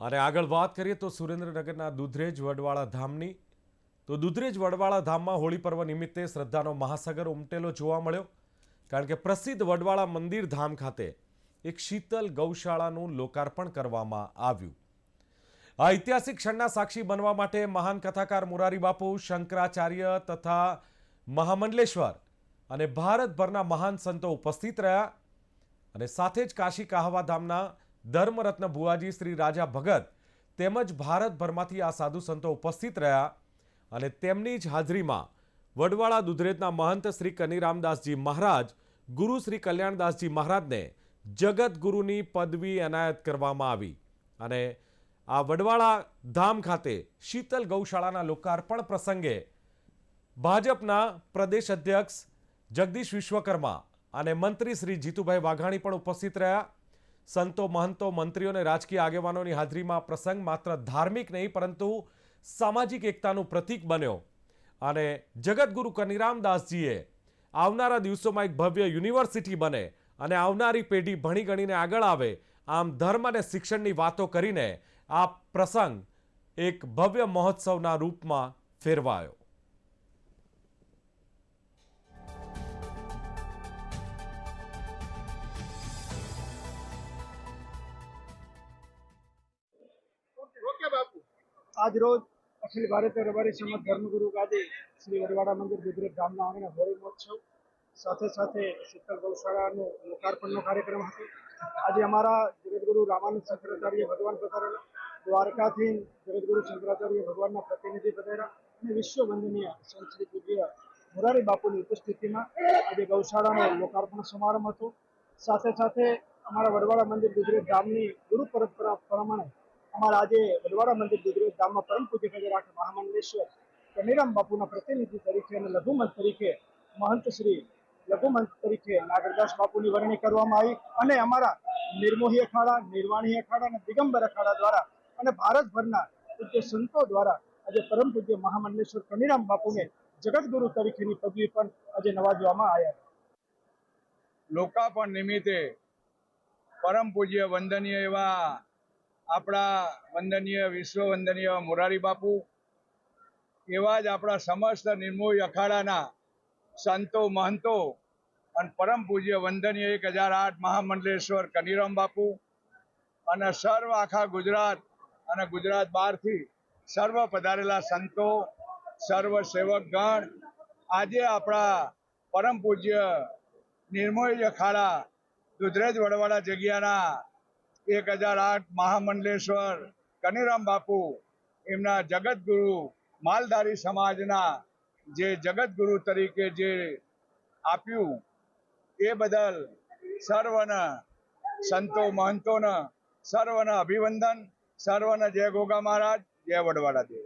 અને આગળ વાત કરીએ તો સુરેન્દ્રનગરના દુધરેજ વડવાળા ધામની તો દુધરેજ વડવાળા ધામમાં હોળી પર્વ નિમિત્તે શ્રદ્ધાનો મહાસાગર ઉમટેલો જોવા મળ્યો। કારણ કે પ્રસિદ્ધ વડવાળા મંદિર ધામ ખાતે એક શીતલ ગૌશાળાનું લોકાર્પણ કરવામાં આવ્યું। આ ઐતિહાસિક ક્ષણના સાક્ષી બનવા માટે મહાન કથાકાર મોરારી બાપુ, શંકરાચાર્ય તથા મહામંડલેશ્વર અને ભારતભરના મહાન સંતો ઉપસ્થિત રહ્યા અને સાથે જ કાશી કાહવા ધામના ધર્મરત્ન ભુવાજી શ્રી રાજા ભગત તેમજ ભારતભરમાંથી આ સાધુ સંતો ઉપસ્થિત રહ્યા અને તેમની જ હાજરીમાં વડવાળા દુધરેજના મહંત શ્રી કનીરામદાસજી મહારાજ ગુરુ શ્રી કલ્યાણદાસજી મહારાજને જગતગુરુની પદવી એનાયત કરવામાં આવી અને આ વડવાળા ધામ ખાતે શીતલ ગૌશાળાના લોકાર્પણ પ્રસંગે ભાજપના પ્રદેશ અધ્યક્ષ જગદીશ વિશ્વકર્મા અને મંત્રી શ્રી જીતુભાઈ વાઘાણી પણ ઉપસ્થિત રહ્યા। સંતો, મહંતો, મંત્રીઓ અને રાજકીય આગેવાનોની હાજરીમાં પ્રસંગ માત્ર ધાર્મિક નહીં પરંતુ સામાજિક એકતાનું પ્રતીક બન્યો અને જગતગુરુ કનીરામદાસજીએ આવનારા દિવસોમાં એક ભવ્ય યુનિવર્સિટી બને અને આવનારી પેઢી ભણી ગણીને આગળ આવે, આમ ધર્મ અને શિક્ષણની વાતો કરીને આ પ્રસંગ એક ભવ્ય મહોત્સવના રૂપમાં ફેરવાયો। आज रोज अखिल भारतीय रबारी समाज धर्मगुरु गादी श्री वडवाड़ा मंदिर दुधरेज धामना आंगणे होળી महोत्सव साथे साथे शीतल गौशाळानो लोकार्पणનો कार्यक्रम હતો। આજે અમારા જગતગુરુ રામાનંદ શંકરાચાર્ય ભગવાન પધારેલા, દ્વારકાથી જગતગુરુ શંકરાચાર્ય ભગવાનના પ્રતિનિધિ પધાર્યા અને વિશ્વ વંદનીય સંત શ્રી પૂજ્ય મોરારી બાપુની ઉપસ્થિતિમાં આજે ગૌશાળાનો લોકાર્પણ સમારંભ હતો। સાથે સાથે અમારા વડવાડા મંદિર દુધરેજ ધામની ગુરુ પરંપરા પ્રમાણે અમારા આજે વડવાડા મંદિર દુધરેજ ધામમાં પરમ પૂજ્ય ગજરાઠ મહામંડલેશ્વર કનીરામ બાપુના પ્રતિનિધિ તરીકે અને લઘુમંત તરીકે મહંત શ્રી લઘુમંત તરીકે નાગરદાસ બાપુની વરણી કરવામાં આવી અને અમારા નિર્મોહી અખાડા, નિર્વાણી અખાડા અને દિગંબર અખાડા દ્વારા અને ભારતભરના પૂજ્ય સંતો દ્વારા આજે પરમ પૂજ્ય મહામંડલેશ્વર કનીરામ બાપુને જગતગુરુ તરીકેની પદવી પણ આજે નવાજવામાં આવ્યા। લોકાર્પણ નિમિત્તે પરમ પૂજ્ય વંદનીય એવા આપણા વંદનીય વિશ્વ વંદનીય મોરારી બાપુ, એવા જ આપણા સમસ્ત નિર્મોહી અખાડાના સંતો, મહંતો અને પરમ પૂજ્ય વંદનીય 1008 મહામંડલેશ્વર કનીરામ બાપુ અને સર્વ આખા ગુજરાત અને ગુજરાત બહારથી સર્વ પધારેલા સંતો, સર્વ સેવકગણ આજે આપણા પરમ પૂજ્ય નિર્મોહી અખાડા દુધરેજ વડવાડા જગ્યાના 1008 મહામંડલેશ્વર કનીરામ બાપુ એમના જગતગુરુ માલધારી સમાજના જે જગતગુરુ તરીકે જે આપ્યું એ બદલ સર્વના સંતો, મહંતોને સર્વના અભિવંદન, સર્વને જય ગોગા મહારાજ, જય વડવાડા દેવ।